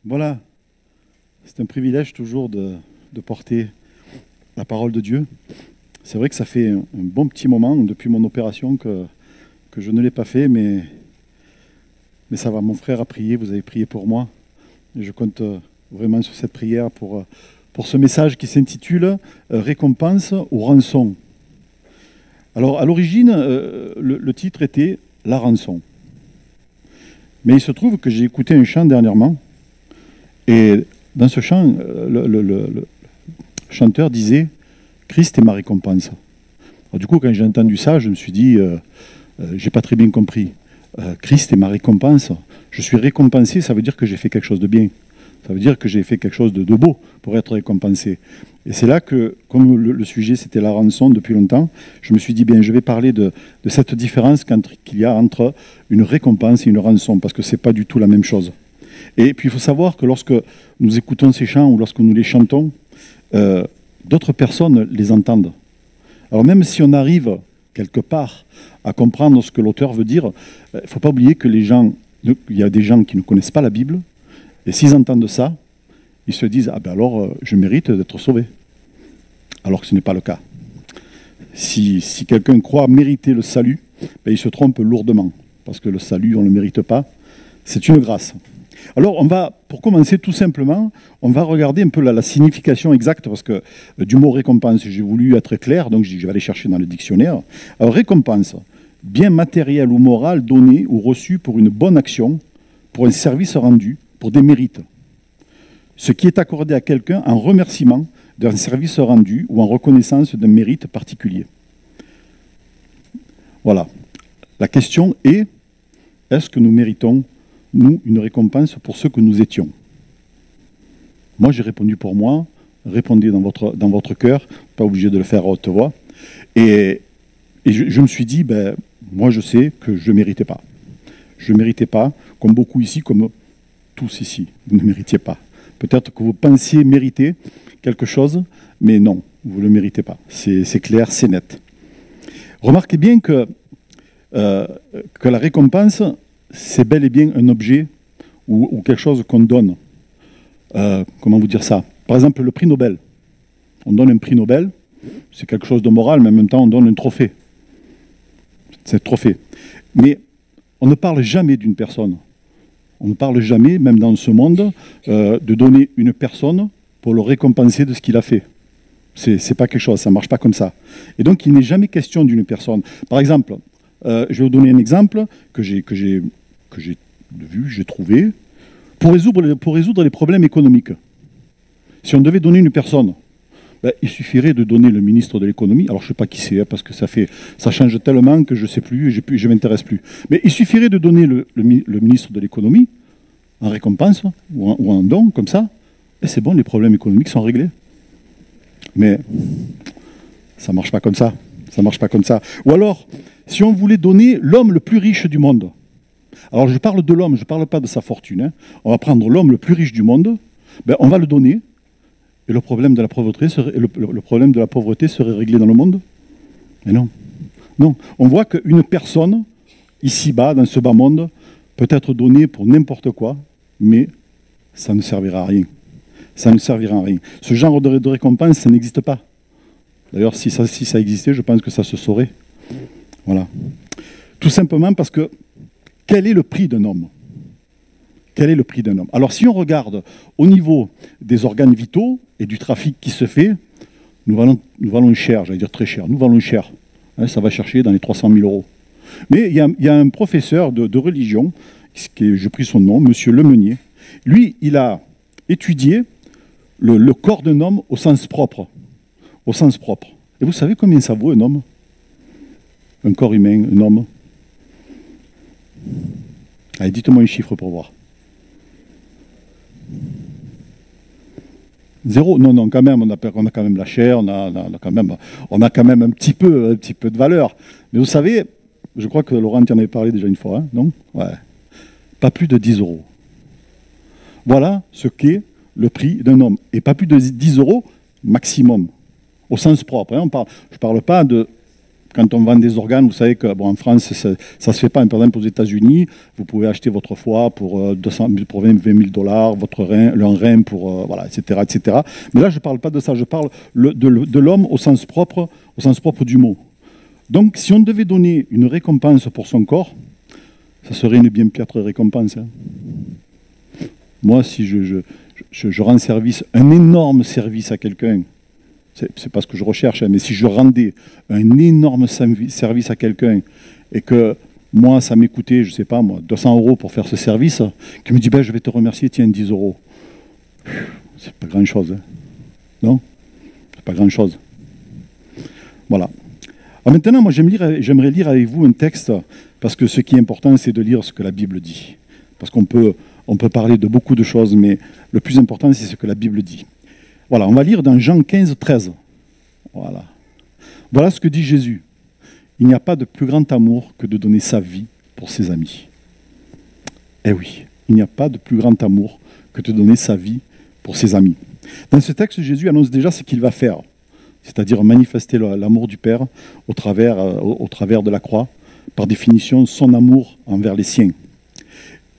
Voilà, c'est un privilège toujours de porter la parole de Dieu. C'est vrai que ça fait un bon petit moment depuis mon opération que je ne l'ai pas fait, mais ça va. Mon frère a prié, vous avez prié pour moi. Et je compte vraiment sur cette prière pour ce message qui s'intitule Récompense ou rançon. Alors à l'origine, le titre était La rançon. Mais il se trouve que j'ai écouté un chant dernièrement. Et dans ce chant, le chanteur disait « Christ est ma récompense ». Alors, du coup, quand j'ai entendu ça, je me suis dit j'ai pas très bien compris. Christ est ma récompense. Je suis récompensé, ça veut dire que j'ai fait quelque chose de bien. Ça veut dire que j'ai fait quelque chose de beau pour être récompensé. Et c'est là que, comme le sujet c'était la rançon depuis longtemps, je me suis dit, bien, je vais parler de cette différence qu'il y a entre une récompense et une rançon, parce que ce n'est pas du tout la même chose. Et puis il faut savoir que lorsque nous écoutons ces chants ou lorsque nous les chantons, d'autres personnes les entendent. Alors même si on arrive quelque part à comprendre ce que l'auteur veut dire, il ne faut pas oublier que il y a des gens qui ne connaissent pas la Bible, et s'ils entendent ça, ils se disent « Ah ben alors, je mérite d'être sauvé ». Alors que ce n'est pas le cas. Si quelqu'un croit mériter le salut, ben il se trompe lourdement, parce que le salut, on ne le mérite pas, c'est une grâce. Alors, pour commencer tout simplement, on va regarder un peu la signification exacte, parce que du mot récompense, j'ai voulu être clair, donc je vais aller chercher dans le dictionnaire. Alors, récompense, bien matériel ou moral donné ou reçu pour une bonne action, pour un service rendu, pour des mérites. Ce qui est accordé à quelqu'un en remerciement d'un service rendu ou en reconnaissance d'un mérite particulier. Voilà. La question est, est-ce que nous méritons nous, une récompense pour ce que nous étions? Moi, j'ai répondu pour moi. Répondez dans votre cœur, pas obligé de le faire à haute voix. Et je me suis dit, ben, moi, je sais que je ne méritais pas. Je ne méritais pas, comme beaucoup ici, comme tous ici, vous ne méritiez pas. Peut-être que vous pensiez mériter quelque chose, mais non, vous ne le méritez pas. C'est clair, c'est net. Remarquez bien que la récompense, c'est bel et bien un objet ou quelque chose qu'on donne. Comment vous dire ça? Par exemple, le prix Nobel. On donne un prix Nobel, c'est quelque chose de moral, mais en même temps, on donne un trophée. C'est un trophée. Mais on ne parle jamais d'une personne. On ne parle jamais, même dans ce monde, de donner une personne pour le récompenser de ce qu'il a fait. C'est pas quelque chose, ça ne marche pas comme ça. Et donc, il n'est jamais question d'une personne. Par exemple, je vais vous donner un exemple que j'ai vu, j'ai trouvé, pour résoudre les problèmes économiques. Si on devait donner une personne, ben, il suffirait de donner le ministre de l'économie. Alors, je ne sais pas qui c'est, hein, parce que ça change tellement que je ne sais plus, je ne m'intéresse plus. Mais il suffirait de donner le ministre de l'économie en récompense ou en don, comme ça, et c'est bon, les problèmes économiques sont réglés. Mais ça ne marche pas comme ça. Ça ne marche pas comme ça. Ou alors, si on voulait donner l'homme le plus riche du monde, alors je parle de l'homme, je ne parle pas de sa fortune, hein. On va prendre l'homme le plus riche du monde, ben, on va le donner, et le problème de la pauvreté serait réglé dans le monde? Mais non. Non. On voit qu'une personne, ici-bas, dans ce bas monde, peut être donnée pour n'importe quoi, mais ça ne servira à rien. Ça ne servira à rien. Ce genre de récompense, ça n'existe pas. D'ailleurs, si ça existait, je pense que ça se saurait. Voilà. Tout simplement parce que, quel est le prix d'un homme? Quel est le prix d'un homme? Alors, si on regarde au niveau des organes vitaux et du trafic qui se fait, nous valons cher, j'allais dire très cher, nous valons cher. Hein, ça va chercher dans les 300 000 euros. Mais il y a un professeur de religion, j'ai pris son nom, M. Lemeunier. Lui, il a étudié le corps d'un homme au sens propre. Au sens propre. Et vous savez combien ça vaut un homme? Un corps humain, un homme? Allez, dites-moi un chiffre pour voir. 0? Non, quand même, on a quand même la chair, on a quand même un petit peu de valeur. Mais vous savez, je crois que Laurent en avait parlé déjà une fois, hein, non? Ouais. Pas plus de 10 euros. Voilà ce qu'est le prix d'un homme. Et pas plus de 10 euros maximum, au sens propre. Hein, je ne parle pas de quand on vend des organes, vous savez que, bon, en France, ça ne se fait pas. Par exemple, aux États-Unis, vous pouvez acheter votre foie pour 20 000 $, votre rein, un rein pour, voilà, etc., etc. Mais là, je ne parle pas de ça. Je parle de l'homme au sens propre du mot. Donc, si on devait donner une récompense pour son corps, ça serait une bien piètre récompense. Hein. Moi, si je rends service, un énorme service à quelqu'un, c'est pas ce que je recherche, hein, mais si je rendais un énorme service à quelqu'un et que moi, ça m'écoutait, je sais pas moi, 200 € pour faire ce service, qui me dit, ben, je vais te remercier, tiens, 10 €. C'est pas grand-chose. Hein. Non? C'est pas grand-chose. Voilà. Alors maintenant, moi, j'aimerais lire avec vous un texte, parce que ce qui est important, c'est de lire ce que la Bible dit. Parce qu'on peut parler de beaucoup de choses, mais le plus important, c'est ce que la Bible dit. Voilà, on va lire dans Jean 15, 13. Voilà. Voilà ce que dit Jésus. Il n'y a pas de plus grand amour que de donner sa vie pour ses amis. Eh oui, il n'y a pas de plus grand amour que de donner sa vie pour ses amis. Dans ce texte, Jésus annonce déjà ce qu'il va faire, c'est-à-dire manifester l'amour du Père au travers de la croix, par définition, son amour envers les siens.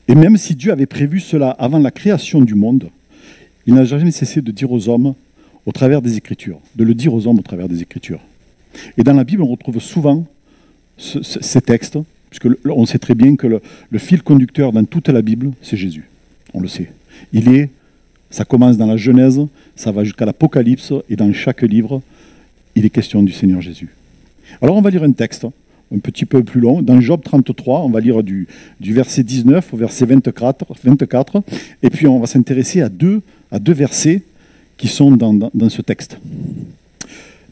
Et même si Dieu avait prévu cela avant la création du monde, il n'a jamais cessé de dire aux hommes au travers des Écritures, de le dire aux hommes au travers des Écritures. Et dans la Bible, on retrouve souvent ces textes, puisque on sait très bien que le fil conducteur dans toute la Bible, c'est Jésus. On le sait. Ça commence dans la Genèse, ça va jusqu'à l'Apocalypse, et dans chaque livre, il est question du Seigneur Jésus. Alors on va lire un texte, un petit peu plus long. Dans Job 33, on va lire du verset 19 au verset 24, et puis on va s'intéresser à deux versets qui sont dans ce texte.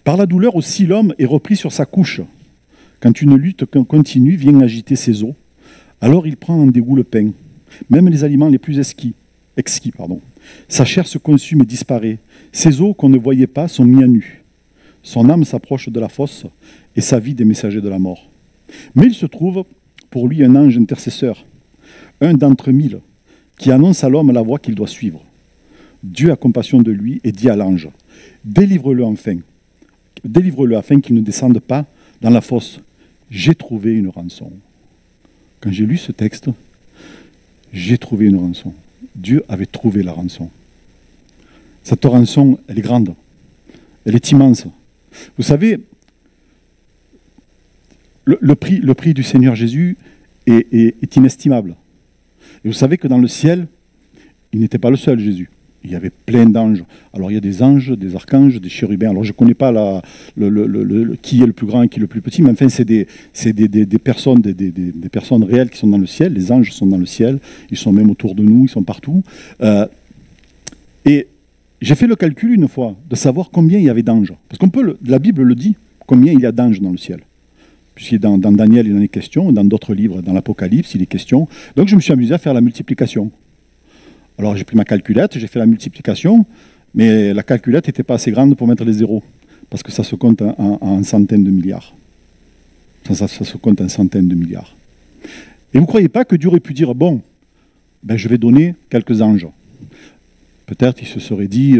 Par la douleur aussi l'homme est repris sur sa couche. Quand une lutte continue vient agiter ses os, alors il prend en dégoût le pain, même les aliments les plus exquis. Sa chair se consume et disparaît. Ses os qu'on ne voyait pas sont mis à nu. Son âme s'approche de la fosse et sa vie des messagers de la mort. Mais il se trouve pour lui un ange intercesseur, un d'entre 1000, qui annonce à l'homme la voie qu'il doit suivre. Dieu a compassion de lui et dit à l'ange, délivre-le afin qu'il ne descende pas dans la fosse. J'ai trouvé une rançon. Quand j'ai lu ce texte, j'ai trouvé une rançon. Dieu avait trouvé la rançon. Cette rançon, elle est grande. Elle est immense. Vous savez, le prix du Seigneur Jésus est inestimable. Et vous savez que dans le ciel, il n'était pas le seul, Jésus. Il y avait plein d'anges. Alors il y a des anges, des archanges, des chérubins. Alors je ne connais pas qui est le plus grand et qui est le plus petit, mais enfin c'est des personnes réelles qui sont dans le ciel. Les anges sont dans le ciel, ils sont même autour de nous, ils sont partout. Et j'ai fait le calcul une fois de savoir combien il y avait d'anges. Parce la Bible le dit, combien il y a d'anges dans le ciel. Puisque dans Daniel, il en est question, dans d'autres livres, dans l'Apocalypse, il est question. Donc je me suis amusé à faire la multiplication. Alors j'ai pris ma calculette, j'ai fait la multiplication, mais la calculette n'était pas assez grande pour mettre les zéros, parce que ça se compte en centaines de milliards. Ça se compte en centaines de milliards. Et vous ne croyez pas que Dieu aurait pu dire, bon, ben, je vais donner quelques anges. Peut-être il se serait dit,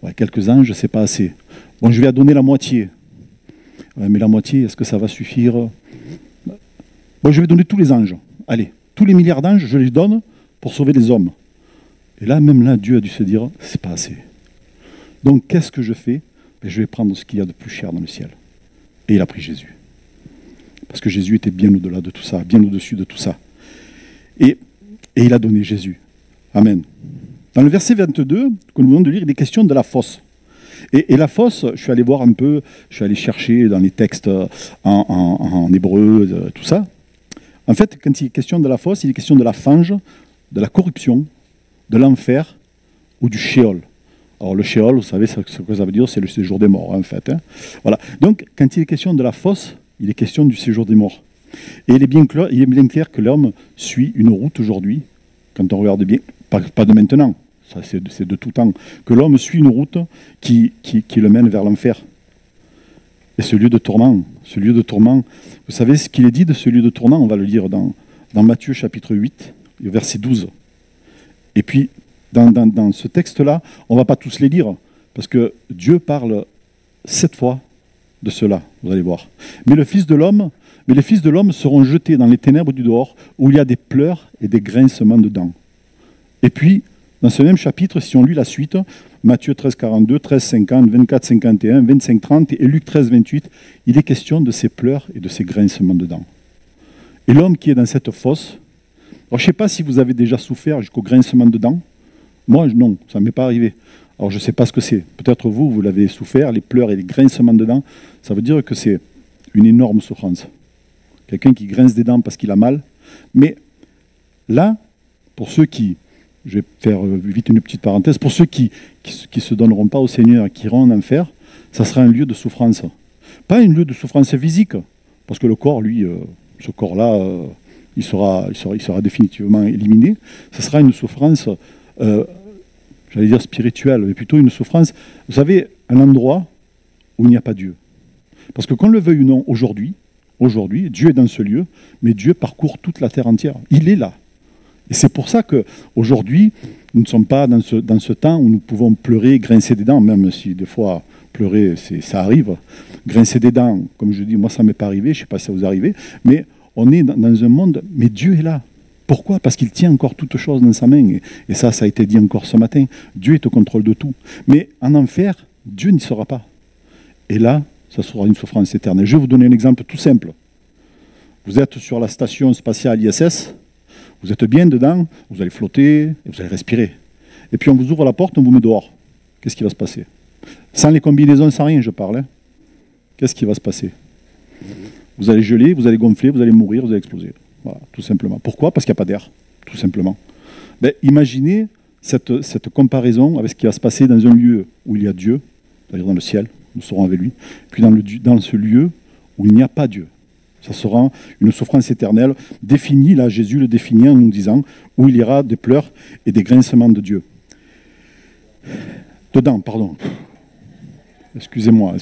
ouais, quelques anges, c'est pas assez. Bon, je vais donner la moitié. Ouais, mais la moitié, est-ce que ça va suffire? Bon, je vais donner tous les anges. Allez, tous les milliards d'anges, je les donne pour sauver les hommes. Et là, même là, Dieu a dû se dire, c'est pas assez. Donc, qu'est-ce que je fais? Ben, je vais prendre ce qu'il y a de plus cher dans le ciel. Et il a pris Jésus. Parce que Jésus était bien au-delà de tout ça, bien au-dessus de tout ça. Et il a donné Jésus. Amen. Dans le verset 22, que nous venons de lire, il est question de la fosse. Et la fosse, je suis allé voir un peu, je suis allé chercher dans les textes en hébreu, tout ça. En fait, quand il est question de la fosse, il est question de la fange, de la corruption, de l'enfer ou du Sheol. Alors le Sheol, vous savez ce que ça veut dire, c'est le séjour des morts, en fait. Hein. Voilà. Donc, quand il est question de la fosse, il est question du séjour des morts. Et il est bien clair que l'homme suit une route aujourd'hui, quand on regarde bien, pas de maintenant, ça c'est de tout temps, que l'homme suit une route qui le mène vers l'enfer. Et ce lieu de tourment, vous savez ce qu'il est dit de ce lieu de tourment? On va le lire dans Matthieu chapitre 8, verset 12. Et puis, dans ce texte-là, on ne va pas tous les lire, parce que Dieu parle 7 fois de cela, vous allez voir. Mais les fils de l'homme seront jetés dans les ténèbres du dehors, où il y a des pleurs et des grincements de dents. Et puis, dans ce même chapitre, si on lit la suite, Matthieu 13, 42, 13, 50, 24, 51, 25, 30 et Luc 13, 28, il est question de ces pleurs et de ces grincements de dents. Et l'homme qui est dans cette fosse, alors je ne sais pas si vous avez déjà souffert jusqu'au grincement de dents. Moi, non, ça ne m'est pas arrivé. Alors je ne sais pas ce que c'est. Peut-être vous l'avez souffert, les pleurs et les grincements de dents. Ça veut dire que c'est une énorme souffrance. Quelqu'un qui grince des dents parce qu'il a mal. Mais là, pour ceux qui, je vais faire vite une petite parenthèse, pour ceux qui ne se donneront pas au Seigneur et qui iront en enfer, ça sera un lieu de souffrance. Pas un lieu de souffrance physique, parce que le corps, lui, ce corps-là, il sera définitivement éliminé. Ce sera une souffrance, j'allais dire spirituelle, mais plutôt une souffrance, vous savez, un endroit où il n'y a pas Dieu. Parce que qu'on le veuille ou non, aujourd'hui, Dieu est dans ce lieu, mais Dieu parcourt toute la terre entière. Il est là. Et c'est pour ça qu'aujourd'hui, nous ne sommes pas dans ce temps où nous pouvons pleurer, grincer des dents, même si des fois, pleurer, ça arrive. Grincer des dents, comme je dis, moi, ça ne m'est pas arrivé, je ne sais pas si ça vous est arrivé, mais on est dans un monde, mais Dieu est là. Pourquoi? Parce qu'il tient encore toutes choses dans sa main. Et ça a été dit encore ce matin. Dieu est au contrôle de tout. Mais en enfer, Dieu n'y sera pas. Et là, ça sera une souffrance éternelle. Je vais vous donner un exemple tout simple. Vous êtes sur la station spatiale ISS, vous êtes bien dedans, vous allez flotter, et vous allez respirer. Et puis on vous ouvre la porte, on vous met dehors. Qu'est-ce qui va se passer? Sans les combinaisons, sans rien, je parle. Hein. Qu'est-ce qui va se passer? Vous allez geler, vous allez gonfler, vous allez mourir, vous allez exploser. Voilà, tout simplement. Pourquoi? Parce qu'il n'y a pas d'air, tout simplement. Ben, imaginez cette comparaison avec ce qui va se passer dans un lieu où il y a Dieu, c'est-à-dire dans le ciel, nous serons avec lui, puis dans ce lieu où il n'y a pas Dieu. Ça sera une souffrance éternelle définie, là Jésus le définit en nous disant, où il y aura des pleurs et des grincements de Dieu. Dedans, pardon. Excusez-moi,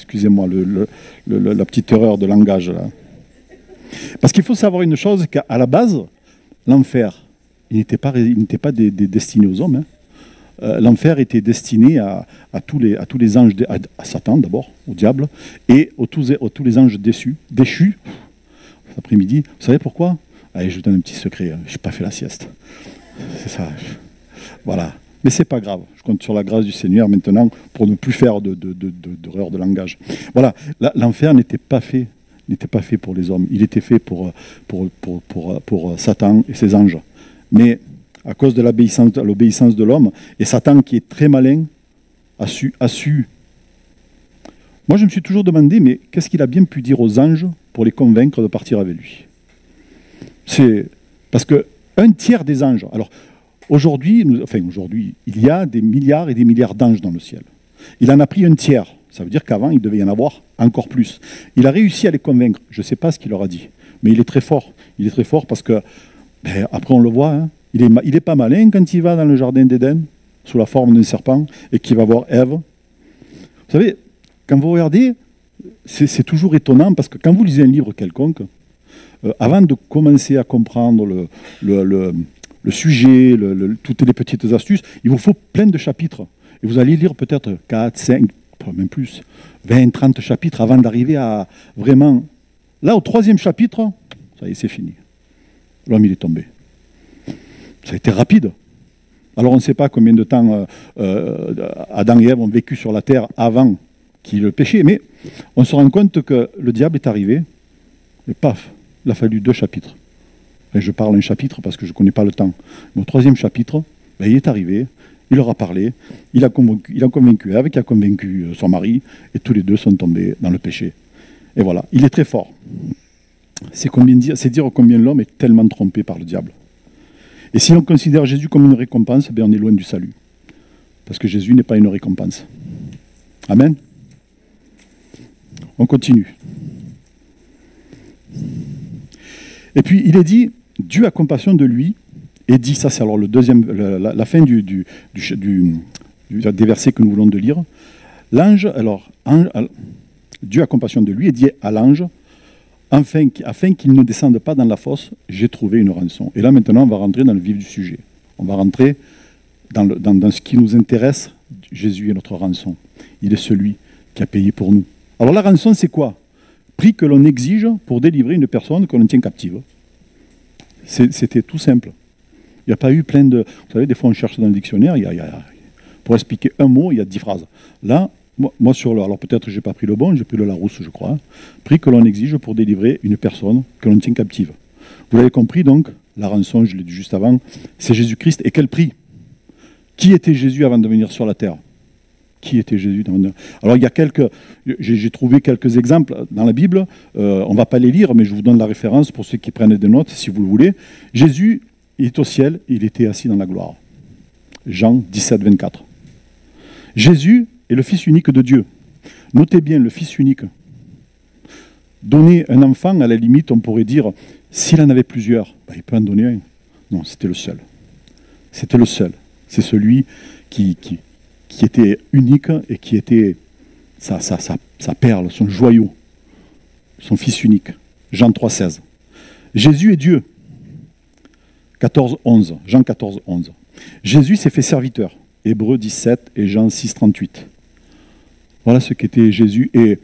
la petite erreur de langage là. Parce qu'il faut savoir une chose, qu'à la base, l'enfer, il n'était pas destiné aux hommes. Hein. L'enfer était destiné à tous les anges, à Satan d'abord, au diable, et à tous les anges déchus. Cet après-midi, vous savez pourquoi? Allez, je vous donne un petit secret, je n'ai pas fait la sieste. C'est ça. Voilà. Mais ce n'est pas grave. Je compte sur la grâce du Seigneur maintenant pour ne plus faire d'erreur de langage. Voilà. L'enfer n'était pas fait pour les hommes. Il était fait pour Satan et ses anges. Mais à cause de l'obéissance de l'homme, et Satan qui est très malin, a su. Moi, je me suis toujours demandé, mais qu'est-ce qu'il a bien pu dire aux anges pour les convaincre de partir avec lui? C'est parce que un tiers des anges. Alors, aujourd'hui, il y a des milliards et des milliards d'anges dans le ciel. Il en a pris un tiers. Ça veut dire qu'avant, il devait y en avoir encore plus. Il a réussi à les convaincre. Je ne sais pas ce qu'il leur a dit, mais il est très fort. Il est très fort parce que, après on le voit, hein, il est pas malin quand il va dans le jardin d'Éden, sous la forme d'un serpent, et qu'il va voir Ève. Vous savez, quand vous regardez, c'est toujours étonnant, parce que quand vous lisez un livre quelconque, avant de commencer à comprendre le sujet, toutes les petites astuces, il vous faut plein de chapitres. Et vous allez lire peut-être 4, 5, même plus, 20, 30 chapitres avant d'arriver à vraiment... Là, au 3e chapitre, ça y est, c'est fini. L'homme, il est tombé. Ça a été rapide. Alors, on ne sait pas combien de temps Adam et Ève ont vécu sur la terre avant qu'il y ait le péché, mais on se rend compte que le diable est arrivé, et paf, il a fallu 2 chapitres. Et je parle un chapitre parce que je ne connais pas le temps. Mais au 3e chapitre, il est arrivé, il leur a parlé, il a convaincu Ève, qui a convaincu son mari, et tous les deux sont tombés dans le péché. Et voilà, il est très fort. C'est dire combien l'homme est tellement trompé par le diable. Et si on considère Jésus comme une récompense, on est loin du salut. Parce que Jésus n'est pas une récompense. Amen. On continue. Et puis il est dit, Dieu a compassion de lui, et dit, ça c'est alors le deuxième, la fin des versets que nous voulons de lire. L'ange, Dieu a compassion de lui et dit à l'ange, afin qu'il ne descende pas dans la fosse, j'ai trouvé une rançon. Et là maintenant on va rentrer dans le vif du sujet. On va rentrer dans ce qui nous intéresse. Jésus est notre rançon. Il est celui qui a payé pour nous. Alors la rançon, c'est quoi? Prix que l'on exige pour délivrer une personne que l'on tient captive. C'était tout simple. Il n'y a pas eu plein de... Vous savez, des fois on cherche dans le dictionnaire, pour expliquer un mot, il y a 10 phrases. Là, moi sur le... Alors peut-être que je n'ai pas pris le bon, j'ai pris le Larousse, je crois. Prix que l'on exige pour délivrer une personne que l'on tient captive. Vous l'avez compris donc, la rançon, je l'ai dit juste avant, c'est Jésus-Christ. Et quel prix? Qui était Jésus avant de venir sur la terre? Qui était Jésus? Alors, il y a j'ai trouvé quelques exemples dans la Bible. On ne va pas les lire, mais je vous donne la référence pour ceux qui prennent des notes, si vous le voulez. Jésus, il est au ciel, il était assis dans la gloire. Jean 17, 24. Jésus est le Fils unique de Dieu. Notez bien, le Fils unique. Donner un enfant, à la limite, on pourrait dire, s'il en avait plusieurs, ben, il peut en donner un. Non, c'était le seul. C'était le seul. C'est celui qui était unique et qui était sa perle, son joyau, son Fils unique. Jean 3, 16. Jésus est Dieu. 14, 11. Jean 14, 11. Jésus s'est fait serviteur. Hébreux 17 et Jean 6, 38. Voilà ce qu'était Jésus. Et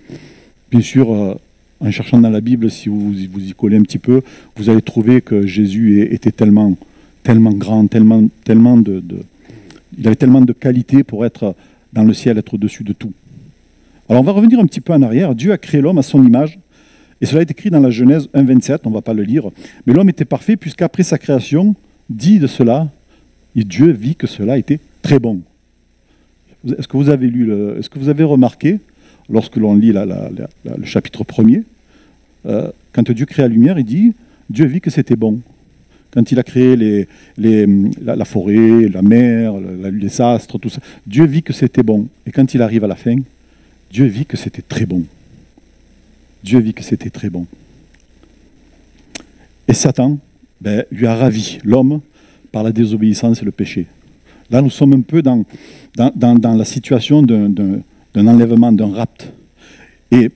bien sûr, en cherchant dans la Bible, si vous y collez un petit peu, vous allez trouver que Jésus était tellement grand, il avait tellement de qualités pour être dans le ciel, être au-dessus de tout. Alors on va revenir un petit peu en arrière. Dieu a créé l'homme à son image. Et cela est écrit dans la Genèse 1, 27, on ne va pas le lire. Mais l'homme était parfait puisqu'après sa création, dit de cela, et Dieu vit que cela était très bon. Est-ce que vous avez est-ce que vous avez remarqué, lorsque l'on lit le chapitre 1er, quand Dieu crée la lumière, il dit, Dieu vit que c'était bon. Quand il a créé la forêt, la mer, les astres, tout ça, Dieu vit que c'était bon. Et quand il arrive à la fin, Dieu vit que c'était très bon. Dieu vit que c'était très bon. Et Satan lui a ravi l'homme par la désobéissance et le péché. Là, nous sommes un peu dans la situation d'un enlèvement, d'un rapt. Et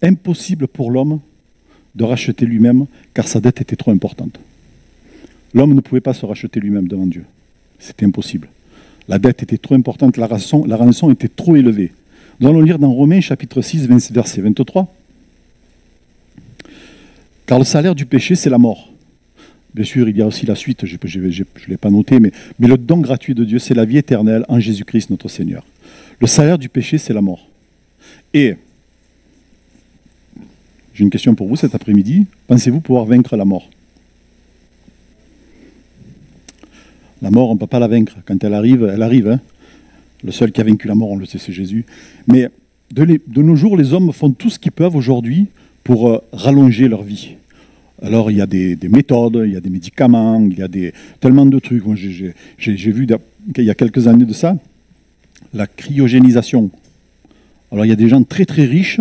impossible pour l'homme de racheter lui-même, car sa dette était trop importante. L'homme ne pouvait pas se racheter lui-même devant Dieu. C'était impossible. La dette était trop importante, la rançon était trop élevée. Nous allons lire dans Romains chapitre 6, verset 23. Car le salaire du péché, c'est la mort. Bien sûr, il y a aussi la suite, je ne l'ai pas noté, mais le don gratuit de Dieu, c'est la vie éternelle en Jésus-Christ notre Seigneur. Le salaire du péché, c'est la mort. Et j'ai une question pour vous cet après-midi. Pensez-vous pouvoir vaincre la mort? La mort, on ne peut pas la vaincre. Quand elle arrive, elle arrive. Hein. Le seul qui a vaincu la mort, on le sait, c'est Jésus. Mais de nos jours, les hommes font tout ce qu'ils peuvent aujourd'hui pour rallonger leur vie. Alors, il y a des méthodes, il y a des médicaments, il y a tellement de trucs. Moi, j'ai vu, il y a quelques années de ça, la cryogénisation. Alors, il y a des gens très, très riches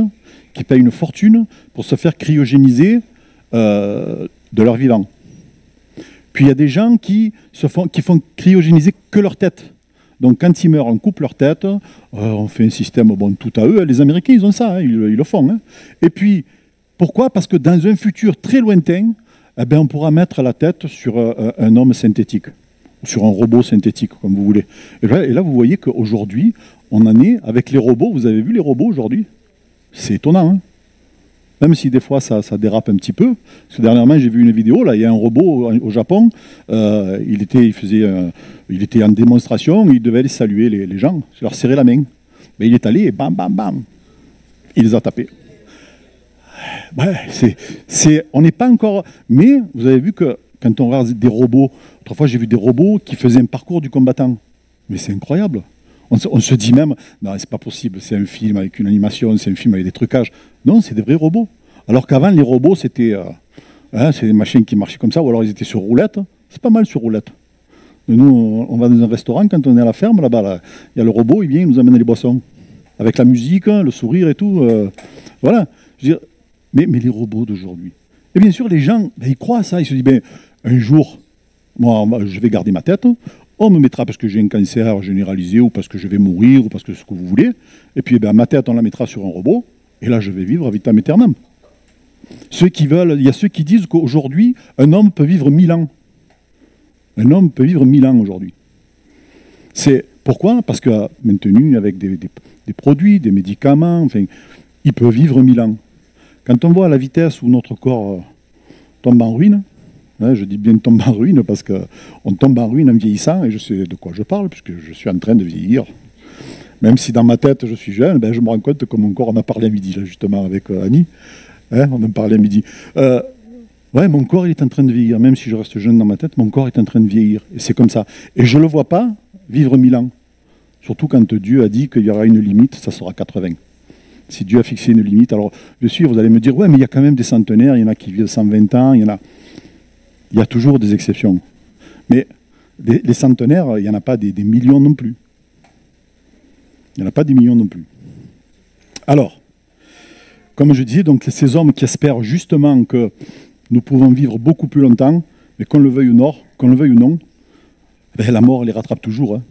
qui payent une fortune pour se faire cryogéniser de leur vivant. Puis, il y a des gens qui font cryogéniser que leur tête. Donc, quand ils meurent, on coupe leur tête, on fait un système, bon, tout à eux. Les Américains, ils ont ça, hein, ils le font. Hein. Et puis, pourquoi? Parce que dans un futur très lointain, on pourra mettre la tête sur un homme synthétique, ou sur un robot synthétique, comme vous voulez. Et là, vous voyez qu'aujourd'hui, on en est avec les robots. Vous avez vu les robots aujourd'hui? C'est étonnant, hein. Même si des fois ça dérape un petit peu. Parce que dernièrement, j'ai vu une vidéo, là, il y a un robot au Japon, il était en démonstration, il devait aller saluer les gens, leur serrer la main. Mais il est allé et bam, bam, bam, il les a tapés. Ouais, on n'est pas encore... Mais vous avez vu que quand on regarde des robots, autrefois j'ai vu des robots qui faisaient un parcours du combattant. Mais c'est incroyable. On se dit même, non, c'est pas possible, c'est un film avec une animation, c'est un film avec des trucages. Non, c'est des vrais robots. Alors qu'avant, les robots, c'était c'est des machines qui marchaient comme ça, ou alors ils étaient sur roulette. C'est pas mal sur roulette. Nous, on va dans un restaurant, quand on est à la ferme, là-bas, il y a le robot, il vient, il nous amène les boissons. Avec la musique, le sourire et tout. Voilà. Je veux dire, mais les robots d'aujourd'hui. Et bien sûr, les gens, ils croient à ça. Ils se disent, un jour, moi, je vais garder ma tête. On me mettra parce que j'ai un cancer généralisé ou parce que je vais mourir ou parce que ce que vous voulez. Et puis ma tête, on la mettra sur un robot. Et là, je vais vivre vitam aeternam. Il y a ceux qui disent qu'aujourd'hui, un homme peut vivre 1000 ans. Un homme peut vivre 1000 ans aujourd'hui. C'est pourquoi? Parce que maintenu avec des produits, des médicaments, enfin, il peut vivre 1000 ans. Quand on voit la vitesse où notre corps tombe en ruine, hein, je dis bien tombe en ruine parce qu'on tombe en ruine en vieillissant, et je sais de quoi je parle, puisque je suis en train de vieillir. Même si dans ma tête je suis jeune, ben, je me rends compte que mon corps, on a parlé à midi, là, justement, avec Annie, hein, on en parlait à midi. Ouais, mon corps il est en train de vieillir, même si je reste jeune dans ma tête, mon corps est en train de vieillir, et c'est comme ça. Et je ne le vois pas vivre 1000 ans, surtout quand Dieu a dit qu'il y aura une limite, ça sera 80. Si Dieu a fixé une limite, alors bien sûr, vous allez me dire, ouais, mais il y a quand même des centenaires, il y en a qui vivent 120 ans, il y a toujours des exceptions. Mais les centenaires, il n'y en a pas des millions non plus. Il n'y en a pas des millions non plus. Alors, comme je disais, donc ces hommes qui espèrent justement que nous pouvons vivre beaucoup plus longtemps, mais qu'on le veuille ou non, ben, la mort les rattrape toujours. Hein.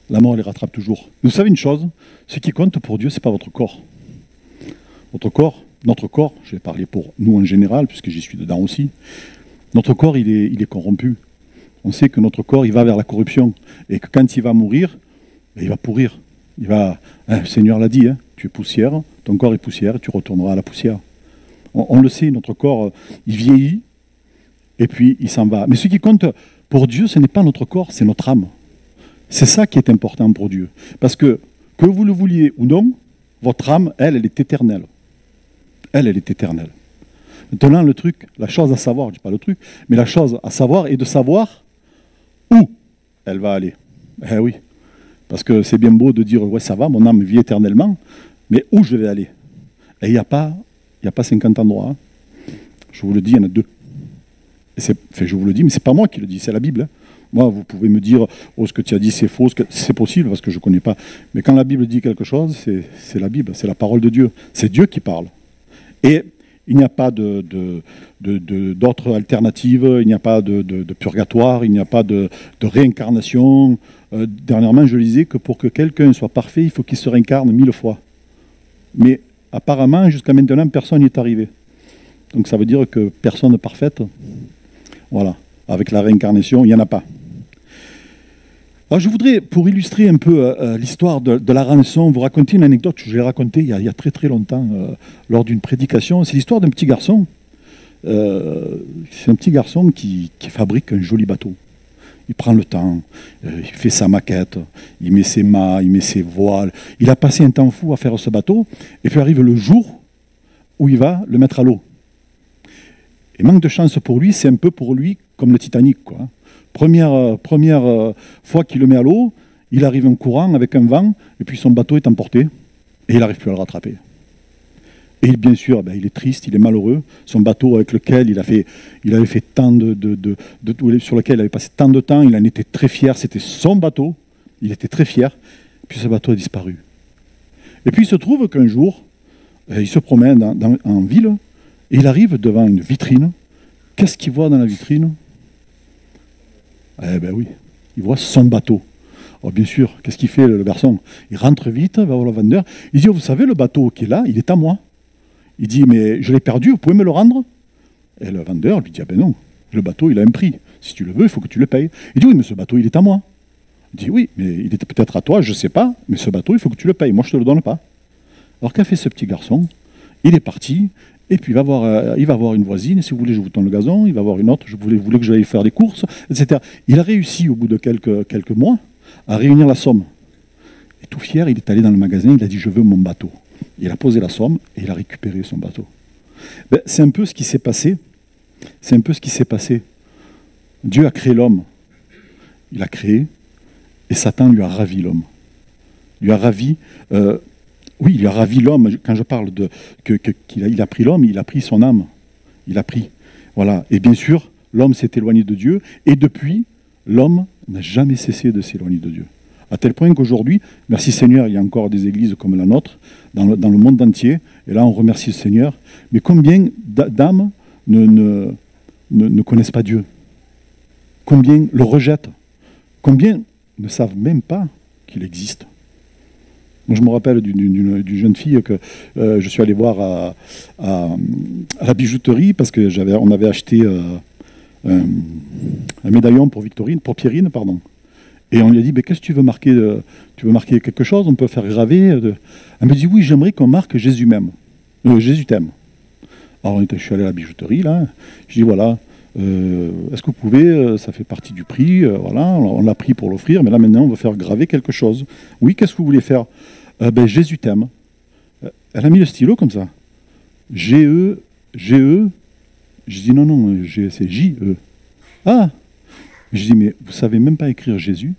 La mort les rattrape toujours. Vous savez une chose, ce qui compte pour Dieu, ce n'est pas votre corps. Votre corps, notre corps, je vais parler pour nous en général, puisque j'y suis dedans aussi, notre corps, il est corrompu. On sait que notre corps, il va vers la corruption. Et que quand il va mourir, ben, il va pourrir. Le Seigneur l'a dit, hein, tu es poussière, ton corps est poussière, et tu retourneras à la poussière. On le sait, notre corps, il vieillit, et puis il s'en va. Mais ce qui compte pour Dieu, ce n'est pas notre corps, c'est notre âme. C'est ça qui est important pour Dieu. Parce que vous le vouliez ou non, votre âme, elle est éternelle. Elle est éternelle. Maintenant, le truc, la chose à savoir, je ne dis pas le truc, mais la chose à savoir est de savoir où elle va aller. Eh oui, parce que c'est bien beau de dire, ouais, ça va, mon âme vit éternellement, mais où je vais aller? Et il n'y a pas 50 endroits. Hein. Je vous le dis, il y en a 2. Je vous le dis, mais ce n'est pas moi qui le dis, c'est la Bible. Hein. Moi, vous pouvez me dire, oh, ce que tu as dit, c'est faux, c'est possible, parce que je ne connais pas. Mais quand la Bible dit quelque chose, c'est la Bible, c'est la parole de Dieu. C'est Dieu qui parle. Et il n'y a pas d'autres alternatives, il n'y a pas de purgatoire, il n'y a pas de réincarnation. Dernièrement, je lisais que pour que quelqu'un soit parfait, il faut qu'il se réincarne 1000 fois. Mais apparemment, jusqu'à maintenant, personne n'y est arrivé. Donc ça veut dire que personne n'est parfaite. Voilà. Avec la réincarnation, il n'y en a pas. Alors je voudrais, pour illustrer un peu l'histoire de la rançon, vous raconter une anecdote que je l'ai racontée il y a très très longtemps lors d'une prédication. C'est l'histoire d'un petit garçon. C'est un petit garçon qui fabrique un joli bateau. Il prend le temps, il fait sa maquette, il met ses mâts, il met ses voiles. Il a passé un temps fou à faire ce bateau, et puis arrive le jour où il va le mettre à l'eau. Et manque de chance pour lui, c'est un peu pour lui comme le Titanic, quoi. Première fois qu'il le met à l'eau, il arrive en courant avec un vent, et puis son bateau est emporté, et il n'arrive plus à le rattraper. Et bien sûr, il est triste, il est malheureux. Son bateau avec lequel il avait fait tant sur lequel il avait passé tant de temps, il en était très fier, c'était son bateau, il était très fier, puis ce bateau a disparu. Et puis il se trouve qu'un jour, il se promène en ville, et il arrive devant une vitrine. Qu'est-ce qu'il voit dans la vitrine? Eh bien oui, il voit son bateau. Alors bien sûr, qu'est-ce qu'il fait le garçon? Il rentre vite, va voir le vendeur. Il dit, oh, vous savez, le bateau qui est là, il est à moi. Il dit, mais je l'ai perdu, vous pouvez me le rendre? Et le vendeur lui dit, ah ben non, le bateau, il a un prix. Si tu le veux, il faut que tu le payes. Il dit, oui, mais ce bateau, il est à moi. Il dit, oui, mais il était peut-être à toi, je ne sais pas, mais ce bateau, il faut que tu le payes. Moi, je ne te le donne pas. Alors qu'a fait ce petit garçon? Il est parti, et puis il va voir une voisine, si vous voulez, je vous tends le gazon, il va voir une autre, vous voulez que j'aille faire des courses, etc. Il a réussi, au bout de quelques mois, à réunir la somme. Et tout fier, il est allé dans le magasin, il a dit, je veux mon bateau. Il a posé la somme, et il a récupéré son bateau. Ben, c'est un peu ce qui s'est passé. C'est un peu ce qui s'est passé. Dieu a créé l'homme. Il a créé, et Satan lui a ravi l'homme. Il lui a ravi... oui, il a ravi l'homme. Quand je parle qu'il a pris l'homme, il a pris son âme. Il a pris. Voilà. Et bien sûr, l'homme s'est éloigné de Dieu. Et depuis, l'homme n'a jamais cessé de s'éloigner de Dieu. À tel point qu'aujourd'hui, merci Seigneur, il y a encore des églises comme la nôtre, dans le monde entier. Et là, on remercie le Seigneur. Mais combien d'âmes ne connaissent pas Dieu? Combien le rejettent? Combien ne savent même pas qu'il existe? Moi, je me rappelle d'une jeune fille que je suis allé voir à la bijouterie parce qu'on avait acheté un médaillon pour Pierrine, pardon. Et on lui a dit, qu'est-ce que tu veux marquer? Tu veux marquer quelque chose? On peut faire graver. Elle me dit, oui, j'aimerais qu'on marque Jésus m'aime. Jésus t'aime. Alors je suis allé à la bijouterie, là. Je dis, voilà, est-ce que vous pouvez, ça fait partie du prix, voilà, on l'a pris pour l'offrir, mais là maintenant on va faire graver quelque chose. Oui, qu'est-ce que vous voulez faire? Jésus t'aime. Elle a mis le stylo comme ça. G-E, G-E. Je dis, non, c'est J-E. Ah! Je dis, mais vous savez même pas écrire Jésus?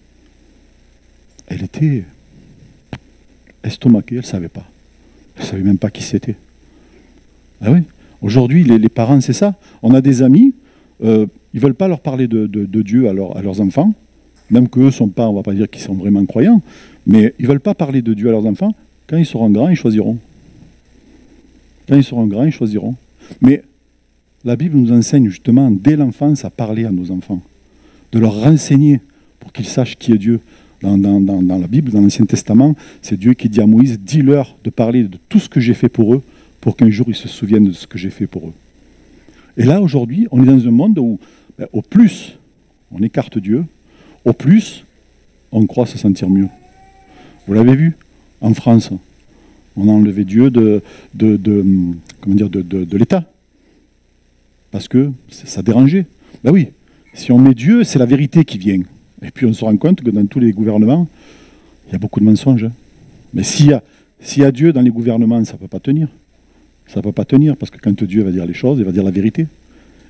Elle était estomaquée, elle ne savait pas. Elle ne savait même pas qui c'était. Ah oui, aujourd'hui, les parents, c'est ça. On a des amis, ils ne veulent pas leur parler de Dieu à leurs enfants, même qu'eux ne sont pas, on ne va pas dire qu'ils sont vraiment croyants, mais ils ne veulent pas parler de Dieu à leurs enfants. Quand ils seront grands, ils choisiront. Quand ils seront grands, ils choisiront. Mais la Bible nous enseigne justement, dès l'enfance, à parler à nos enfants, de leur renseigner pour qu'ils sachent qui est Dieu. Dans la Bible, dans l'Ancien Testament, c'est Dieu qui dit à Moïse, dis-leur de parler de tout ce que j'ai fait pour eux, pour qu'un jour ils se souviennent de ce que j'ai fait pour eux. Et là, aujourd'hui, on est dans un monde où, au plus, on écarte Dieu, au plus, on croit se sentir mieux. Vous l'avez vu, en France, on a enlevé Dieu de l'État, parce que ça dérangeait. Ben oui, si on met Dieu, c'est la vérité qui vient. Et puis on se rend compte que dans tous les gouvernements, il y a beaucoup de mensonges. Mais s'il y a Dieu dans les gouvernements, ça ne peut pas tenir. Ça ne peut pas tenir, parce que quand Dieu va dire les choses, il va dire la vérité.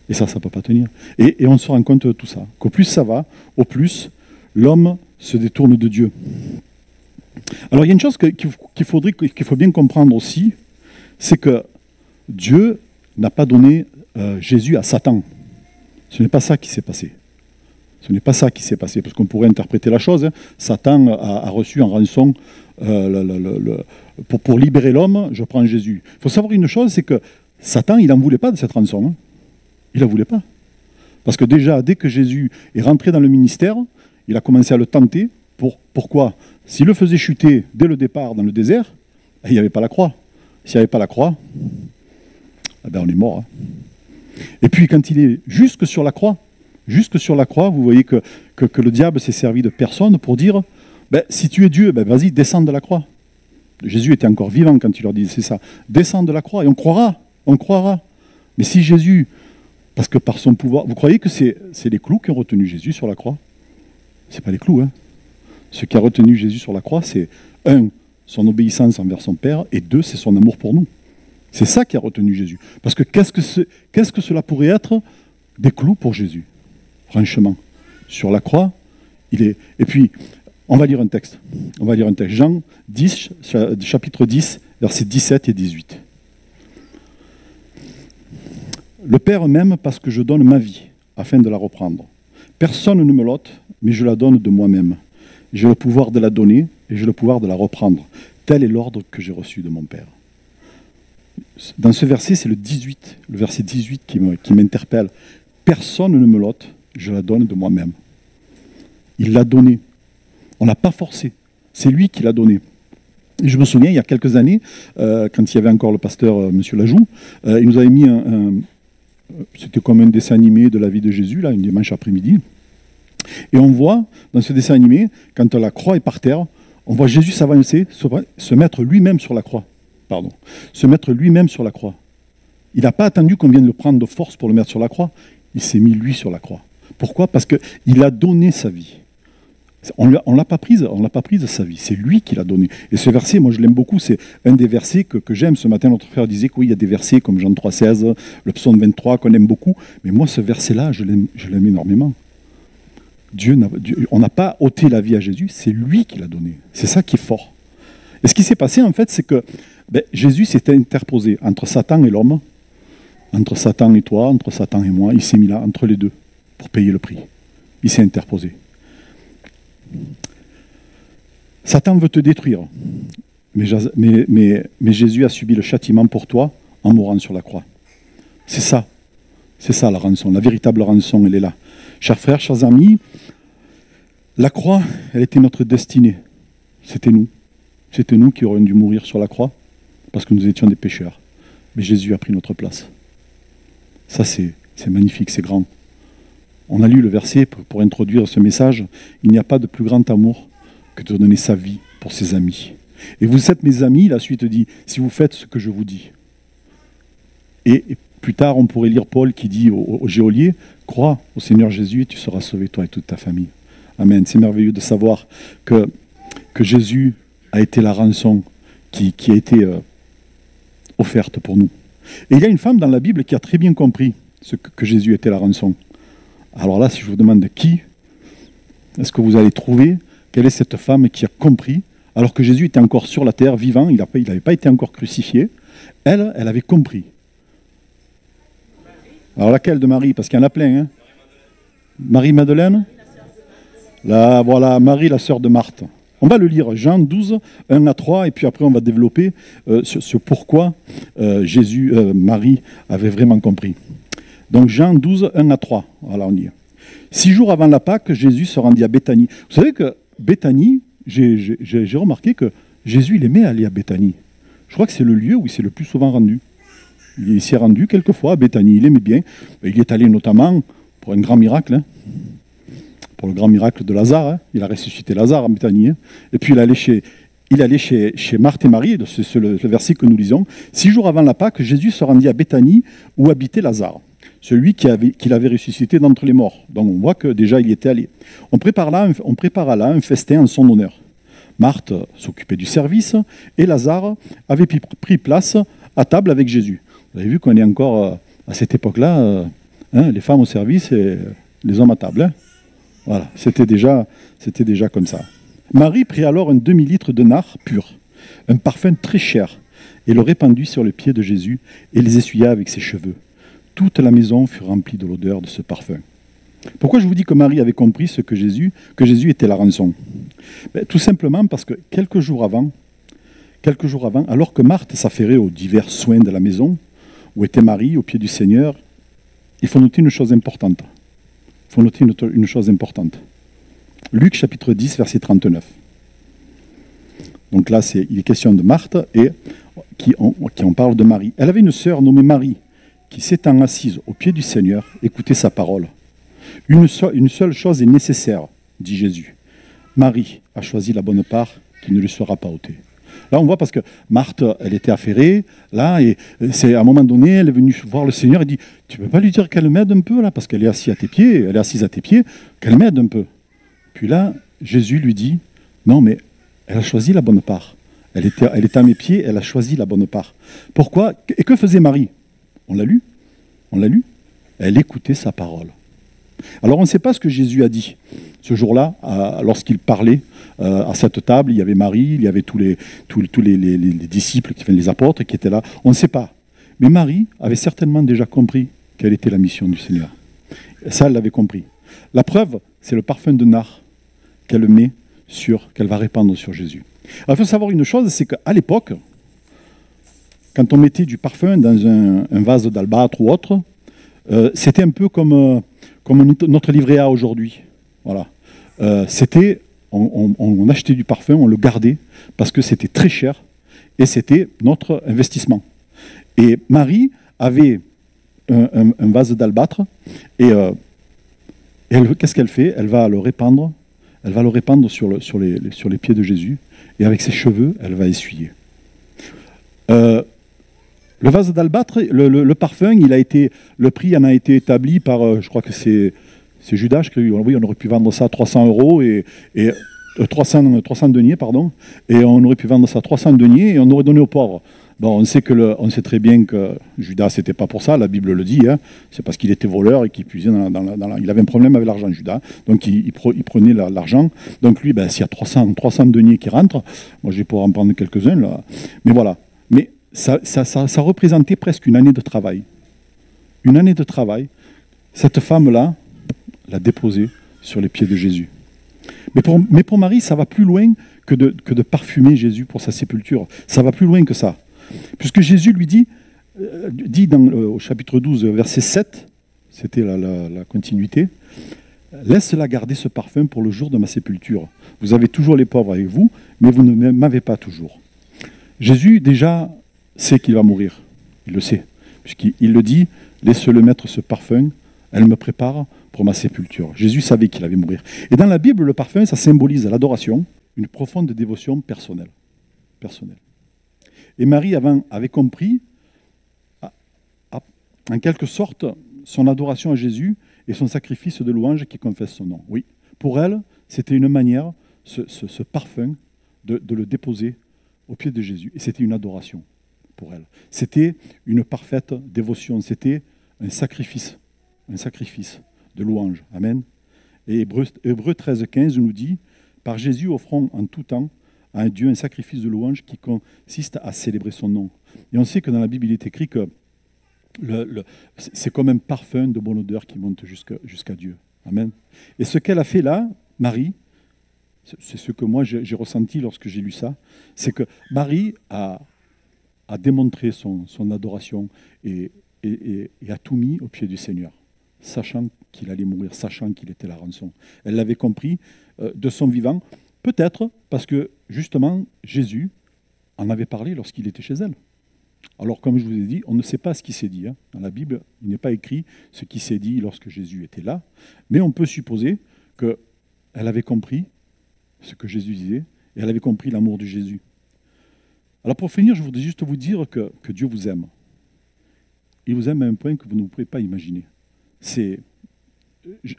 Et ça ne peut pas tenir. Et on se rend compte de tout ça. Qu'au plus ça va, au plus l'homme se détourne de Dieu. Alors il y a une chose qu'il faut bien comprendre aussi, c'est que Dieu n'a pas donné Jésus à Satan. Ce n'est pas ça qui s'est passé. Ce n'est pas ça qui s'est passé, parce qu'on pourrait interpréter la chose. Hein. Satan a reçu en rançon, pour libérer l'homme, je prends Jésus. Il faut savoir une chose, c'est que Satan, il n'en voulait pas de cette rançon. Hein. Il n'en voulait pas. Parce que déjà, dès que Jésus est rentré dans le ministère, il a commencé à le tenter. Pourquoi? S'il le faisait chuter dès le départ dans le désert, il n'y avait pas la croix. S'il n'y avait pas la croix, on est mort. Hein. Et puis quand il est jusque sur la croix, vous voyez que le diable s'est servi de personne pour dire, si tu es Dieu, vas-y, descends de la croix. Jésus était encore vivant quand il leur disait ça. Descends de la croix et on croira. Mais si Jésus, parce que par son pouvoir, vous croyez que c'est les clous qui ont retenu Jésus sur la croix? C'est pas les clous. Hein. Ce qui a retenu Jésus sur la croix, c'est 1, son obéissance envers son Père, et 2, c'est son amour pour nous. C'est ça qui a retenu Jésus. Parce que qu'est-ce que cela pourrait être? Des clous pour Jésus. Franchement. Sur la croix, il est... Et puis, on va lire un texte. Jean 10, chapitre 10, versets 17 et 18. Le Père m'aime parce que je donne ma vie, afin de la reprendre. Personne ne me l'ôte, mais je la donne de moi-même. J'ai le pouvoir de la donner et j'ai le pouvoir de la reprendre. Tel est l'ordre que j'ai reçu de mon Père. Dans ce verset, c'est le verset 18 qui m'interpelle. Personne ne me l'ôte, je la donne de moi-même. Il l'a donné. On ne l'a pas forcé. C'est lui qui l'a donné. Et je me souviens, il y a quelques années, quand il y avait encore le pasteur M. Lajoux, il nous avait mis c'était comme un dessin animé de la vie de Jésus, là, un dimanche après-midi. Et on voit, dans ce dessin animé, quand la croix est par terre, on voit Jésus s'avancer, se mettre lui-même sur la croix. Se mettre lui-même sur la croix. Il n'a pas attendu qu'on vienne le prendre de force pour le mettre sur la croix. Il s'est mis lui sur la croix. Pourquoi? Parce qu'il a donné sa vie. On ne l'a pas prise sa vie. C'est lui qui l'a donné. Et ce verset, moi je l'aime beaucoup. C'est un des versets que j'aime. Ce matin, notre frère disait qu'il y a des versets comme Jean 3,16, le psaume 23 qu'on aime beaucoup. Mais moi, ce verset-là, je l'aime énormément. On n'a pas ôté la vie à Jésus. C'est lui qui l'a donné. C'est ça qui est fort. Et ce qui s'est passé, en fait, c'est que Jésus s'est interposé entre Satan et l'homme, entre Satan et toi, entre Satan et moi. Il s'est mis là, entre les deux, pour payer le prix. Il s'est interposé. Satan veut te détruire, mais Jésus a subi le châtiment pour toi en mourant sur la croix. C'est ça la rançon, la véritable rançon, elle est là. Chers frères, chers amis, la croix, elle était notre destinée. C'était nous qui aurions dû mourir sur la croix, parce que nous étions des pécheurs. Mais Jésus a pris notre place. Ça, c'est magnifique, c'est grand. On a lu le verset pour introduire ce message. Il n'y a pas de plus grand amour que de donner sa vie pour ses amis. Et vous êtes mes amis, la suite dit, si vous faites ce que je vous dis. Et plus tard, on pourrait lire Paul qui dit au geôlier, crois au Seigneur Jésus et tu seras sauvé, toi et toute ta famille. Amen. C'est merveilleux de savoir que Jésus a été la rançon qui a été offerte pour nous. Et il y a une femme dans la Bible qui a très bien compris que Jésus était la rançon. Alors là, si je vous demande qui, est-ce que vous allez trouver quelle est cette femme qui a compris, alors que Jésus était encore sur la terre, vivant, il n'avait pas été encore crucifié, elle avait compris. Alors laquelle de Marie? Parce qu'il y en a plein. Hein? Marie-Madeleine? Là, voilà, Marie, la sœur de Marthe. On va le lire, Jean 12, 1 à 3, et puis après on va développer sur pourquoi Marie avait vraiment compris. Donc Jean 12, 1 à 3, voilà on y est. 6 jours avant la Pâque, Jésus se rendit à Béthanie. Vous savez que Béthanie, j'ai remarqué que Jésus il aimait aller à Béthanie. Je crois que c'est le lieu où il s'est le plus souvent rendu. Il s'est rendu quelques fois à Béthanie, il aimait bien. Il y est allé notamment pour un grand miracle, hein, pour le grand miracle de Lazare. Hein. Il a ressuscité Lazare à Béthanie. Hein. Et puis il allait chez Marthe et Marie, c'est le verset que nous lisons. 6 jours avant la Pâque, Jésus se rendit à Béthanie où habitait Lazare, celui qu'il avait ressuscité d'entre les morts. Donc on voit que déjà il y était allé. On prépara là un festin en son honneur. Marthe s'occupait du service et Lazare avait pris place à table avec Jésus. Vous avez vu qu'on est encore à cette époque-là, les femmes au service et les hommes à table. Hein. Voilà, c'était déjà comme ça. Marie prit alors un demi-litre de nard pur, un parfum très cher, et le répandit sur les pieds de Jésus et les essuya avec ses cheveux. Toute la maison fut remplie de l'odeur de ce parfum. Pourquoi je vous dis que Marie avait compris que Jésus était la rançon? Tout simplement parce que quelques jours avant, alors que Marthe s'affairait aux divers soins de la maison, où était Marie, au pied du Seigneur, il faut noter une chose importante. Luc chapitre 10, verset 39. Donc là, il est question de Marthe et qui en parle de Marie. Elle avait une sœur nommée Marie, qui s'étant assise au pied du Seigneur, écoutait sa parole. Une seule chose est nécessaire, dit Jésus. Marie a choisi la bonne part qui ne lui sera pas ôtée. Là, on voit parce que Marthe, elle était affairée, là, et c'est à un moment donné, elle est venue voir le Seigneur et dit, tu ne peux pas lui dire qu'elle m'aide un peu, là, parce qu'elle est assise à tes pieds, qu'elle m'aide un peu. Puis là, Jésus lui dit, non, mais elle a choisi la bonne part. Elle était à mes pieds, elle a choisi la bonne part. Pourquoi? Et que faisait Marie? On l'a lu? Elle écoutait sa parole. Alors on ne sait pas ce que Jésus a dit ce jour-là, lorsqu'il parlait à cette table. Il y avait Marie, il y avait tous les disciples, les apôtres qui étaient là. On ne sait pas. Mais Marie avait certainement déjà compris quelle était la mission du Seigneur. Ça, elle l'avait compris. La preuve, c'est le parfum de nard qu'elle va répandre sur Jésus. Alors, il faut savoir une chose, c'est qu'à l'époque, quand on mettait du parfum dans un vase d'albâtre ou autre, c'était un peu comme notre livret A aujourd'hui. Voilà. On achetait du parfum, on le gardait, parce que c'était très cher, et c'était notre investissement. Et Marie avait un vase d'albâtre, et qu'est-ce qu'elle fait? Elle va le répandre sur les pieds de Jésus, et avec ses cheveux, elle va essuyer. Le vase d'albâtre, le parfum, le prix en a été établi par, je crois que c'est Judas, oui, on aurait pu vendre ça à 300 euros, et 300 deniers, pardon, et on aurait pu vendre ça à 300 deniers, et on aurait donné aux pauvres. Bon, on sait très bien que Judas, c'était pas pour ça, la Bible le dit, hein, c'est parce qu'il était voleur et qu'il puisait il avait un problème avec l'argent, Judas, donc il prenait l'argent. Donc lui, s'il y a 300 deniers qui rentrent, moi je vais pouvoir en prendre quelques-uns, là, mais voilà. Mais ça représentait presque une année de travail. Une année de travail. Cette femme-là l'a déposée sur les pieds de Jésus. Mais pour Marie, ça va plus loin que de parfumer Jésus pour sa sépulture. Ça va plus loin que ça. Puisque Jésus lui dit au chapitre 12, verset 7, c'était la continuité, « Laisse-la garder ce parfum pour le jour de ma sépulture. Vous avez toujours les pauvres avec vous, mais vous ne m'avez pas toujours. » Jésus, déjà, sait qu'il va mourir. Il le sait. Puisqu'il le dit, « Laisse-le mettre ce parfum Elle me prépare pour ma sépulture. Jésus savait qu'il allait mourir. Et dans la Bible, le parfum, ça symbolise l'adoration, une profonde dévotion personnelle. Et Marie avait compris, en quelque sorte, son adoration à Jésus et son sacrifice de louange qui confesse son nom. Oui, pour elle, c'était une manière, ce parfum, de le déposer au pied de Jésus. Et c'était une adoration pour elle. C'était une parfaite dévotion. C'était un sacrifice de louange. Amen. Et Hébreux 13, 15 nous dit, par Jésus offrons en tout temps à un Dieu un sacrifice de louange qui consiste à célébrer son nom. Et on sait que dans la Bible, il est écrit que c'est comme un parfum de bonne odeur qui monte jusqu'à Dieu. Amen. Et ce qu'elle a fait là, Marie, c'est ce que moi j'ai ressenti lorsque j'ai lu ça, c'est que Marie a démontré son adoration et a tout mis au pied du Seigneur, sachant qu'il allait mourir, sachant qu'il était la rançon. Elle l'avait compris de son vivant, peut-être parce que justement Jésus en avait parlé lorsqu'il était chez elle. Alors, comme je vous ai dit, on ne sait pas ce qui s'est dit. Hein. Dans la Bible, il n'est pas écrit ce qui s'est dit lorsque Jésus était là. Mais on peut supposer qu'elle avait compris ce que Jésus disait et elle avait compris l'amour de Jésus. Alors, pour finir, je voudrais juste vous dire que Dieu vous aime. Il vous aime à un point que vous ne pouvez pas imaginer. C'est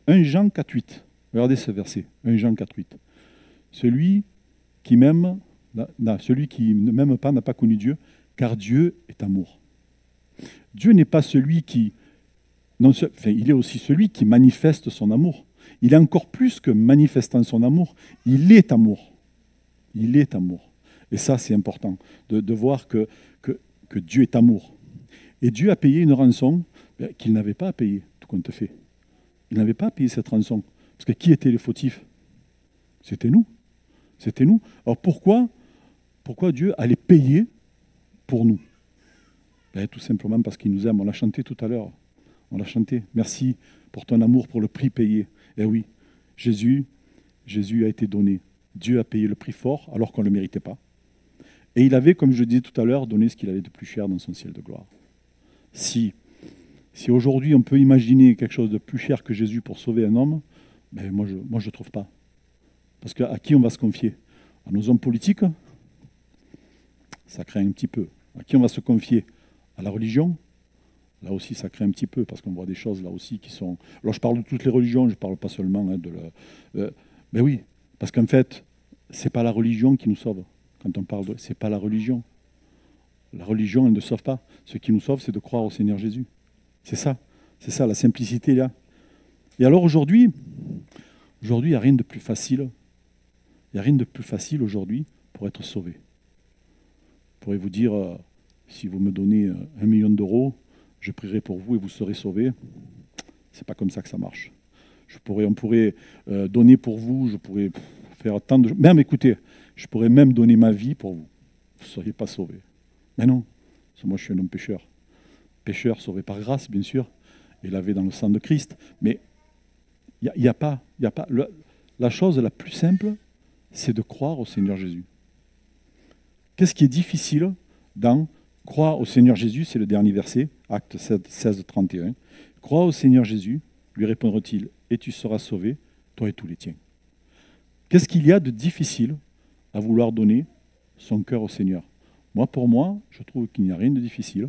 1 Jean 4,8. Regardez ce verset, 1 Jean 4,8. Celui qui m'aime, celui qui ne m'aime pas n'a pas connu Dieu, car Dieu est amour. Dieu n'est pas celui qui... il est aussi celui qui manifeste son amour. Il est encore plus que manifestant son amour. Il est amour. Il est amour. Et ça, c'est important, de voir que Dieu est amour. Et Dieu a payé une rançon qu'il n'avait pas à payer, tout compte fait. Il n'avait pas à payer cette rançon. Parce que qui étaient les fautifs? C'était nous. C'était nous. Alors pourquoi Dieu allait payer pour nous? Tout simplement parce qu'il nous aime. On l'a chanté tout à l'heure. On l'a chanté. Merci pour ton amour, pour le prix payé. Eh oui, Jésus a été donné. Dieu a payé le prix fort alors qu'on ne le méritait pas. Et il avait, comme je disais tout à l'heure, donné ce qu'il avait de plus cher dans son ciel de gloire. Si aujourd'hui on peut imaginer quelque chose de plus cher que Jésus pour sauver un homme, moi je ne trouve pas. Parce qu'à qui on va se confier? À nos hommes politiques? Ça craint un petit peu. À qui on va se confier? À la religion? Là aussi, ça craint un petit peu, parce qu'on voit des choses là aussi qui sont... Alors je parle de toutes les religions, je ne parle pas seulement mais oui, parce qu'en fait, ce n'est pas la religion qui nous sauve. Quand on parle de... Ce n'est pas la religion. La religion, elle ne sauve pas. Ce qui nous sauve, c'est de croire au Seigneur Jésus. C'est ça, la simplicité là. Et alors aujourd'hui, il n'y a rien de plus facile. Il n'y a rien de plus facile aujourd'hui pour être sauvé. Je pourrais vous dire, si vous me donnez 1 million d'euros, je prierai pour vous et vous serez sauvés. C'est pas comme ça que ça marche. On pourrait donner pour vous, je pourrais faire tant de... Même, écoutez, je pourrais même donner ma vie pour vous. Vous ne seriez pas sauvés. Mais non, parce que moi je suis un homme pécheur. Pécheur sauvé par grâce, bien sûr, et lavé dans le sang de Christ. Mais il n'y a pas... La chose la plus simple, c'est de croire au Seigneur Jésus. Qu'est-ce qui est difficile dans croire au Seigneur Jésus? C'est le dernier verset, Acte 16, 31. Crois au Seigneur Jésus, lui répondra-t-il, et tu seras sauvé, toi et tous les tiens. Qu'est-ce qu'il y a de difficile à vouloir donner son cœur au Seigneur? Pour moi, je trouve qu'il n'y a rien de difficile.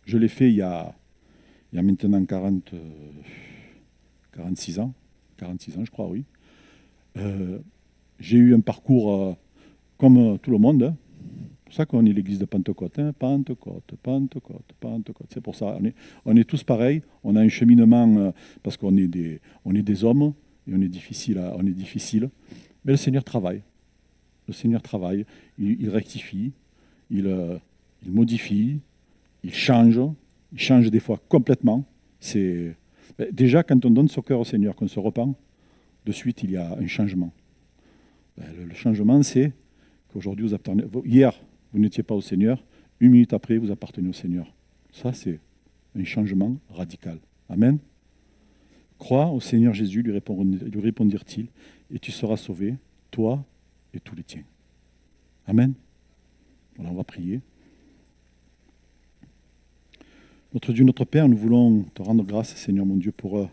Je l'ai fait il y a maintenant 46 ans, je crois, oui. J'ai eu un parcours comme tout le monde. Hein. C'est pour ça qu'on est l'église de Pentecôte. Hein. Pentecôte. C'est pour ça. On est tous pareils. On a un cheminement parce qu'on est des hommes et on est difficile. Mais le Seigneur travaille. Il rectifie. Il modifie, il change des fois complètement. Déjà, quand on donne son cœur au Seigneur, qu'on se repent, de suite, il y a un changement. Le changement, c'est qu'aujourd'hui, hier, vous n'étiez pas au Seigneur, 1 minute après, vous appartenez au Seigneur. Ça, c'est un changement radical. Amen. Crois au Seigneur Jésus, lui répondirent-ils, et tu seras sauvé, toi et tous les tiens. Amen. Voilà, on va prier. Notre Dieu, notre Père, nous voulons te rendre grâce, Seigneur mon Dieu, pour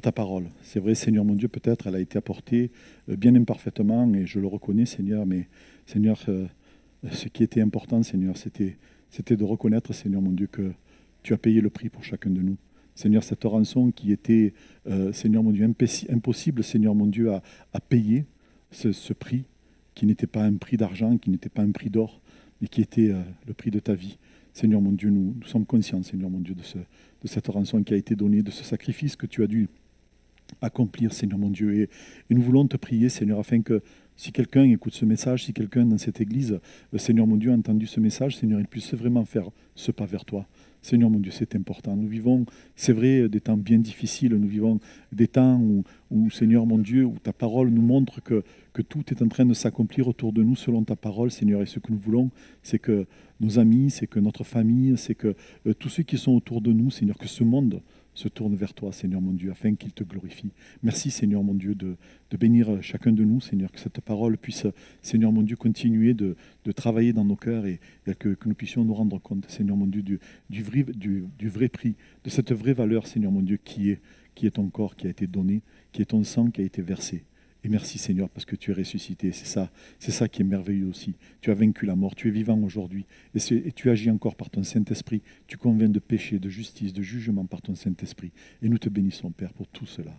ta parole. C'est vrai, Seigneur mon Dieu, peut-être elle a été apportée bien imparfaitement, et je le reconnais, Seigneur, mais Seigneur, ce qui était important, Seigneur, c'était de reconnaître, Seigneur mon Dieu, que tu as payé le prix pour chacun de nous. Seigneur, cette rançon qui était, Seigneur mon Dieu, impossible, Seigneur mon Dieu, à payer ce prix, qui n'était pas un prix d'argent, qui n'était pas un prix d'or, mais qui était le prix de ta vie. Seigneur mon Dieu, nous sommes conscients, Seigneur mon Dieu, de cette rançon qui a été donnée, de ce sacrifice que tu as dû accomplir, Seigneur mon Dieu. Et nous voulons te prier, Seigneur, afin que si quelqu'un écoute ce message, si quelqu'un dans cette église, Seigneur mon Dieu, a entendu ce message, Seigneur, il puisse vraiment faire ce pas vers toi. Seigneur mon Dieu, c'est important. Nous vivons, c'est vrai, des temps bien difficiles. Nous vivons des temps où, Seigneur mon Dieu, où ta parole nous montre que tout est en train de s'accomplir autour de nous selon ta parole, Seigneur. Et ce que nous voulons, c'est que nos amis, c'est que notre famille, c'est que tous ceux qui sont autour de nous, Seigneur, que ce monde se tourne vers toi, Seigneur mon Dieu, afin qu'il te glorifie. Merci, Seigneur mon Dieu, de bénir chacun de nous, Seigneur, que cette parole puisse, Seigneur mon Dieu, continuer de travailler dans nos cœurs et que nous puissions nous rendre compte, Seigneur mon Dieu, du vrai prix, de cette vraie valeur, Seigneur mon Dieu, qui est ton corps qui a été donné, qui est ton sang qui a été versé. Et merci Seigneur parce que tu es ressuscité. C'est ça qui est merveilleux aussi. Tu as vaincu la mort, tu es vivant aujourd'hui. Et tu agis encore par ton Saint-Esprit. Tu convaincs de péché, de justice, de jugement par ton Saint-Esprit. Et nous te bénissons Père pour tout cela.